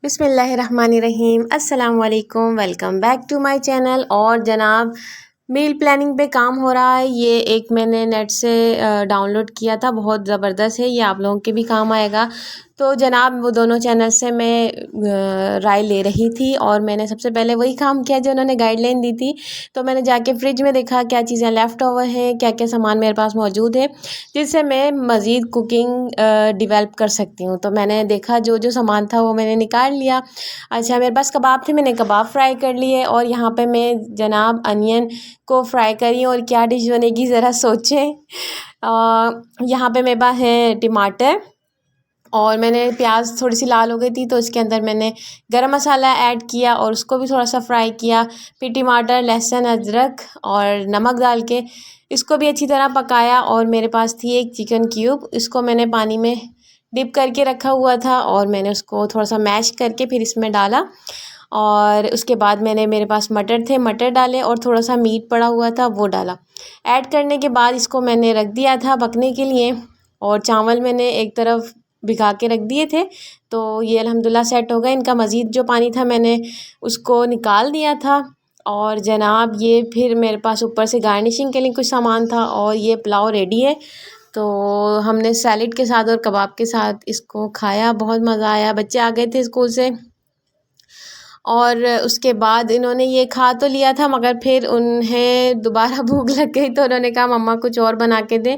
बिस्मिल्लाहिर्रहमानिर्रहीम अस्सलाम वालेकुम। Welcome back to my channel. और जनाब मील प्लानिंग पे काम हो रहा है। ये एक मैंने नेट से डाउनलोड किया था, बहुत ज़बरदस्त है, ये आप लोगों के भी काम आएगा। तो जनाब वो दोनों चैनल से मैं राय ले रही थी और मैंने सबसे पहले वही काम किया जो उन्होंने गाइडलाइन दी थी। तो मैंने जाके फ्रिज में देखा क्या चीज़ें लेफ़्ट ओवर हैं, क्या क्या सामान मेरे पास मौजूद है जिससे मैं मज़ीद कुकिंग डेवलप कर सकती हूँ। तो मैंने देखा जो जो सामान था वो मैंने निकाल लिया। अच्छा, मेरे पास कबाब थे, मैंने कबाब फ्राई कर लिए। और यहाँ पे मैं जनाब अनियन को फ्राई करी और क्या डिश बनेगी ज़रा सोचें। यहाँ पे मेरे पास है टमाटर और मैंने प्याज थोड़ी सी लाल हो गई थी तो इसके अंदर मैंने गरम मसाला ऐड किया और उसको भी थोड़ा सा फ्राई किया। फिर टमाटर, लहसुन, अदरक और नमक डाल के इसको भी अच्छी तरह पकाया। और मेरे पास थी एक चिकन क्यूब, इसको मैंने पानी में डिप करके रखा हुआ था और मैंने उसको थोड़ा सा मैश करके फिर इसमें डाला। और उसके बाद मेरे पास मटर थे, मटर डाले और थोड़ा सा मीट पड़ा हुआ था वो डाला। ऐड करने के बाद इसको मैंने रख दिया था पकने के लिए। और चावल मैंने एक तरफ भिगा के रख दिए थे। तो ये अल्हम्दुलिल्लाह सेट हो गए। इनका मज़ीद जो पानी था मैंने उसको निकाल दिया था। और जनाब ये फिर मेरे पास ऊपर से गार्निशिंग के लिए कुछ सामान था और ये पुलाव रेडी है। तो हमने सैलेड के साथ और कबाब के साथ इसको खाया, बहुत मज़ा आया। बच्चे आ गए थे स्कूल से और उसके बाद इन्होंने ये खा तो लिया था मगर फिर उन्हें दोबारा भूख लग गई तो उन्होंने कहा मम्मा कुछ और बना के दें।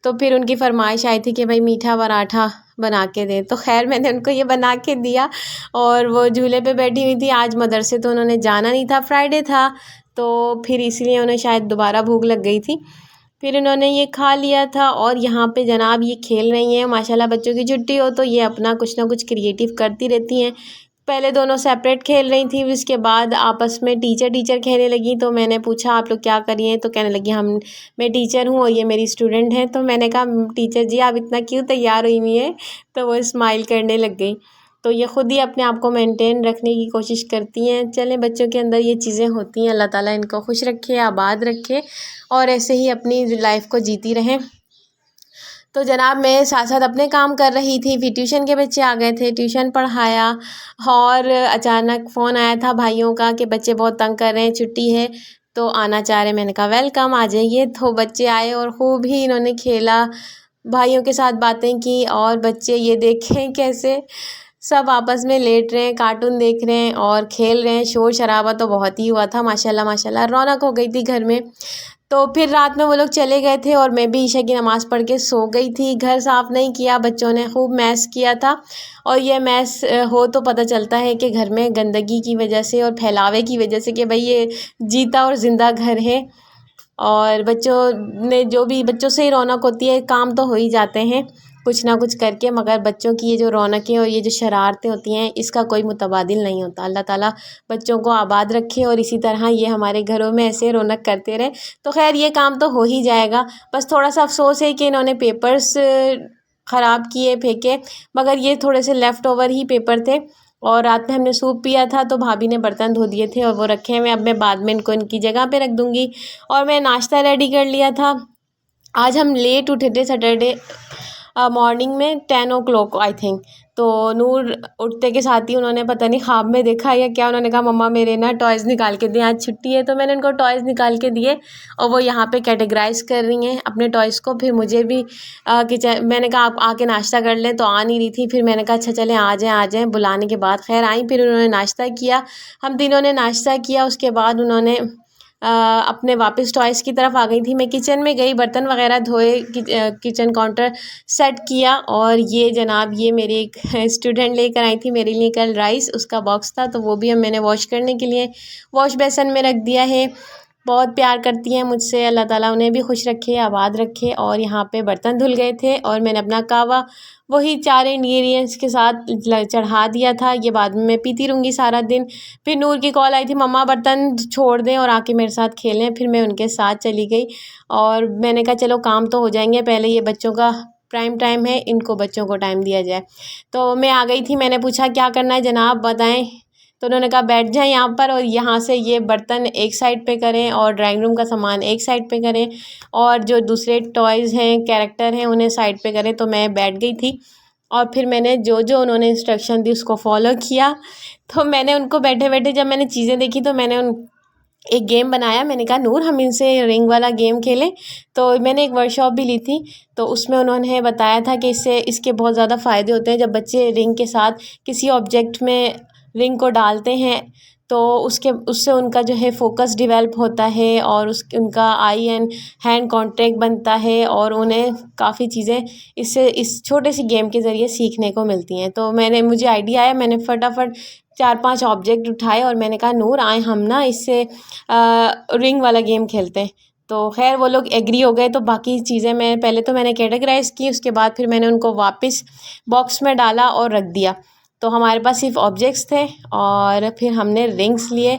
तो फिर उनकी फ़रमाइश आई थी कि भाई मीठा पराठा बना के दें। तो खैर मैंने उनको ये बना के दिया और वो झूले पे बैठी हुई थी। आज मदरसे तो उन्होंने जाना नहीं था, फ्राइडे था, तो फिर इसलिए उन्हें शायद दोबारा भूख लग गई थी। फिर इन्होंने ये खा लिया था और यहाँ पे जनाब ये खेल रही हैं। माशाल्लाह बच्चों की छुट्टी हो तो ये अपना कुछ ना कुछ क्रिएटिव करती रहती हैं। पहले दोनों सेपरेट खेल रही थी, उसके बाद आपस में टीचर टीचर खेलने लगी। तो मैंने पूछा आप लोग क्या कर रही हैं, तो कहने लगी मैं टीचर हूँ और ये मेरी स्टूडेंट हैं। तो मैंने कहा टीचर जी आप इतना क्यों तैयार हुई हुई हैं। तो वो स्माइल करने लग गई। तो ये ख़ुद ही अपने आप को मेंटेन रखने की कोशिश करती हैं। चलें, बच्चों के अंदर ये चीज़ें होती हैं। अल्लाह ताला इनको खुश रखे, आबाद रखे और ऐसे ही अपनी लाइफ को जीती रहें। तो जनाब मैं साथ साथ अपने काम कर रही थी। फिर ट्यूशन के बच्चे आ गए थे, ट्यूशन पढ़ाया और अचानक फ़ोन आया था भाइयों का कि बच्चे बहुत तंग कर रहे हैं, छुट्टी है तो आना चाह रहे हैं। मैंने कहा वेलकम, आ जाइए। तो बच्चे आए और खूब ही इन्होंने खेला, भाइयों के साथ बातें की। और बच्चे ये देखें कैसे सब आपस में लेट रहे हैं, कार्टून देख रहे हैं और खेल रहे हैं। शोर शराबा तो बहुत ही हुआ था, माशाल्लाह माशाल्लाह, रौनक हो गई थी घर में। तो फिर रात में वो लोग चले गए थे और मैं भी ईशा की नमाज़ पढ़ के सो गई थी। घर साफ़ नहीं किया, बच्चों ने खूब मैस किया था। और ये मैस हो तो पता चलता है कि घर में गंदगी की वजह से और फैलावे की वजह से कि भाई ये जीता और ज़िंदा घर है। और बच्चों से ही रौनक होती है, काम तो हो ही जाते हैं कुछ ना कुछ करके, मगर बच्चों की ये जो रौनकें और ये जो शरारतें होती हैं इसका कोई मुतबादिल नहीं होता। अल्लाह ताला बच्चों को आबाद रखे और इसी तरह ये हमारे घरों में ऐसे रौनक करते रहें। तो खैर ये काम तो हो ही जाएगा। बस थोड़ा सा अफसोस है कि इन्होंने पेपर्स ख़राब किए, फेंके, मगर ये थोड़े से लेफ़्ट ओवर ही पेपर थे। और रात में हमने सूप पिया था तो भाभी ने बर्तन धो दिए थे और वो रखे हुए। अब मैं बाद में इनको इनकी जगह पे रख दूँगी। और मैं नाश्ता रेडी कर लिया था। आज हम लेट उठे थे सैटरडे मॉर्निंग में 10 o'clock आई थिंक। तो नूर उठते के साथ ही उन्होंने पता नहीं ख्वाब में देखा या क्या, उन्होंने कहा मम्मा मेरे ना टॉयज़ निकाल के दें, आज छुट्टी है। तो मैंने उनको टॉयज़ निकाल के दिए और वो यहाँ पे कैटेगराइज़ कर रही हैं अपने टॉयज़ को। फिर मुझे भी किचन मैंने कहा आप आके नाश्ता कर लें, तो आ नहीं रही थी। फिर मैंने कहा अच्छा चलें आ जाएँ बुलाने के बाद। खैर आई, फिर उन्होंने नाश्ता किया, हम तीनों ने नाश्ता किया। उसके बाद उन्होंने अपने वापस टॉयज़ की तरफ आ गई थी। मैं किचन में गई, बर्तन वगैरह धोए, किचन काउंटर सेट किया। और ये जनाब ये मेरी एक स्टूडेंट लेकर आई थी मेरे लिए कल राइस, उसका बॉक्स था तो वो भी अब मैंने वॉश करने के लिए वॉश बेसन में रख दिया है। बहुत प्यार करती हैं मुझसे, अल्लाह ताला उन्हें भी खुश रखे, आबाद रखे। और यहाँ पे बर्तन धुल गए थे और मैंने अपना कहवा वही 4 इंग्रेडिएंट्स के साथ चढ़ा दिया था। ये बाद में मैं पीती रहूँगी सारा दिन। फिर नूर की कॉल आई थी मम्मा बर्तन छोड़ दें और आके मेरे साथ खेलें। फिर मैं उनके साथ चली गई और मैंने कहा चलो काम तो हो जाएंगे, पहले ये बच्चों का प्राइम टाइम है, इनको बच्चों को टाइम दिया जाए। तो मैं आ गई थी, मैंने पूछा क्या करना है जनाब बताएं। तो उन्होंने कहा बैठ जाएं यहाँ पर और यहाँ से ये बर्तन एक साइड पे करें और ड्राइंग रूम का सामान एक साइड पे करें और जो दूसरे टॉयज़ हैं, कैरेक्टर हैं, उन्हें साइड पे करें। तो मैं बैठ गई थी और फिर मैंने जो जो उन्होंने इंस्ट्रक्शन दी उसको फॉलो किया। तो मैंने उनको बैठे बैठे जब मैंने चीज़ें देखी तो मैंने उन एक गेम बनाया। मैंने कहा नूर हम इनसे रिंग वाला गेम खेलें। तो मैंने एक वर्कशॉप भी ली थी, तो उसमें उन्होंने बताया था कि इससे इसके बहुत ज़्यादा फ़ायदे होते हैं। जब बच्चे रिंग के साथ किसी ऑब्जेक्ट में रिंग को डालते हैं तो उससे उनका जो है फोकस डेवलप होता है और उनका आई एंड हैंड कांटेक्ट बनता है और उन्हें काफ़ी चीज़ें इससे इस छोटे सी गेम के ज़रिए सीखने को मिलती हैं। तो मुझे आइडिया आया, मैंने फटाफट 4-5 ऑब्जेक्ट उठाए और मैंने कहा नूर आए हम ना इससे रिंग वाला गेम खेलते हैं। तो खैर वो लोग एग्री हो गए। तो बाकी चीज़ें मैंने कैटेगराइज़ की, उसके बाद फिर मैंने उनको वापस बॉक्स में डाला और रख दिया। तो हमारे पास सिर्फ ऑब्जेक्ट्स थे और फिर हमने रिंग्स लिए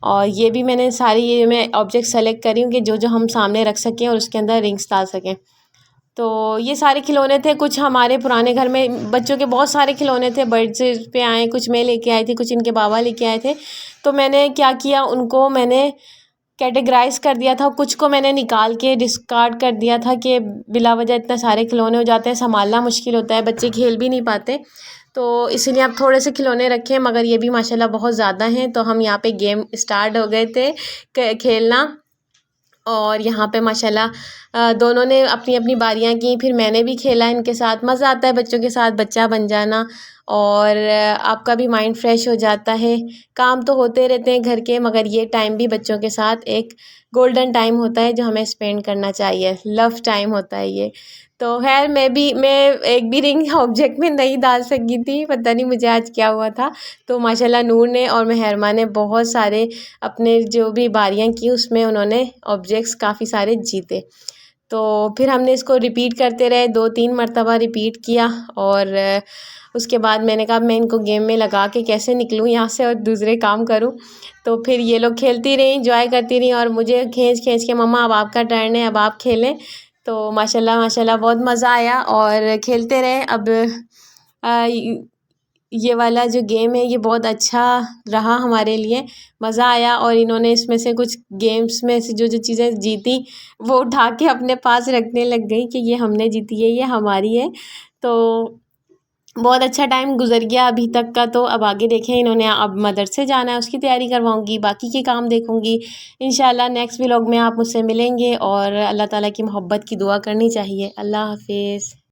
और ये मैं ऑब्जेक्ट सेलेक्ट करी हूँ कि जो जो हम सामने रख सकें और उसके अंदर रिंग्स डाल सकें। तो ये सारे खिलौने थे। कुछ हमारे पुराने घर में बच्चों के बहुत सारे खिलौने थे, बर्थडे पे आए, कुछ मैं लेके आई थी, कुछ इनके बाबा लेके आए थे। तो मैंने क्या किया, उनको मैंने कैटेगराइज़ कर दिया था, कुछ को मैंने निकाल के डिस्कार्ड कर दिया था कि बिला वजह इतना सारे खिलौने हो जाते हैं, संभालना मुश्किल होता है, बच्चे खेल भी नहीं पाते। तो इसीलिए आप थोड़े से खिलौने रखें, मगर ये भी माशाल्लाह बहुत ज़्यादा हैं। तो हम यहाँ पे गेम स्टार्ट हो गए थे खेलना और यहाँ पे माशाल्लाह दोनों ने अपनी अपनी बारियाँ की। फिर मैंने भी खेला इनके साथ। मज़ा आता है बच्चों के साथ बच्चा बन जाना और आपका भी माइंड फ्रेश हो जाता है। काम तो होते रहते हैं घर के, मगर ये टाइम भी बच्चों के साथ एक गोल्डन टाइम होता है जो हमें स्पेंड करना चाहिए, लव टाइम होता है ये। तो खैर मैं एक भी रिंग ऑब्जेक्ट में नहीं डाल सकी थी, पता नहीं मुझे आज क्या हुआ था। तो माशाल्लाह नूर ने और मेहरमा ने बहुत सारे अपने जो भी बारियाँ की उसमें उन्होंने ऑब्जेक्ट्स काफ़ी सारे जीते। तो फिर हमने इसको रिपीट करते रहे, 2-3 मरतबा रिपीट किया और उसके बाद मैंने कहा मैं इनको गेम में लगा के कैसे निकलूँ यहाँ से और दूसरे काम करूँ। तो फिर ये लोग खेलती रहीं, एंजॉय करती रहीं और मुझे खींच खींच के मम्मा अब आपका टर्न है, अब आप खेलें। तो माशाल्लाह माशाल्लाह बहुत मज़ा आया और खेलते रहे। अब अ, ये वाला जो गेम है ये बहुत अच्छा रहा हमारे लिए, मज़ा आया। और इन्होंने इसमें से कुछ गेम्स में से जो जो चीज़ें जीती वो उठा के अपने पास रखने लग गई कि ये हमने जीती है, ये हमारी है। तो बहुत अच्छा टाइम गुजर गया अभी तक का। तो अब आगे देखें, इन्होंने अब मदरसे जाना है, उसकी तैयारी करवाऊंगी, बाकी के काम देखूंगी। इंशाल्लाह नेक्स्ट व्लॉग में आप मुझसे मिलेंगे और अल्लाह ताला की मोहब्बत की दुआ करनी चाहिए। अल्लाह हाफिज़।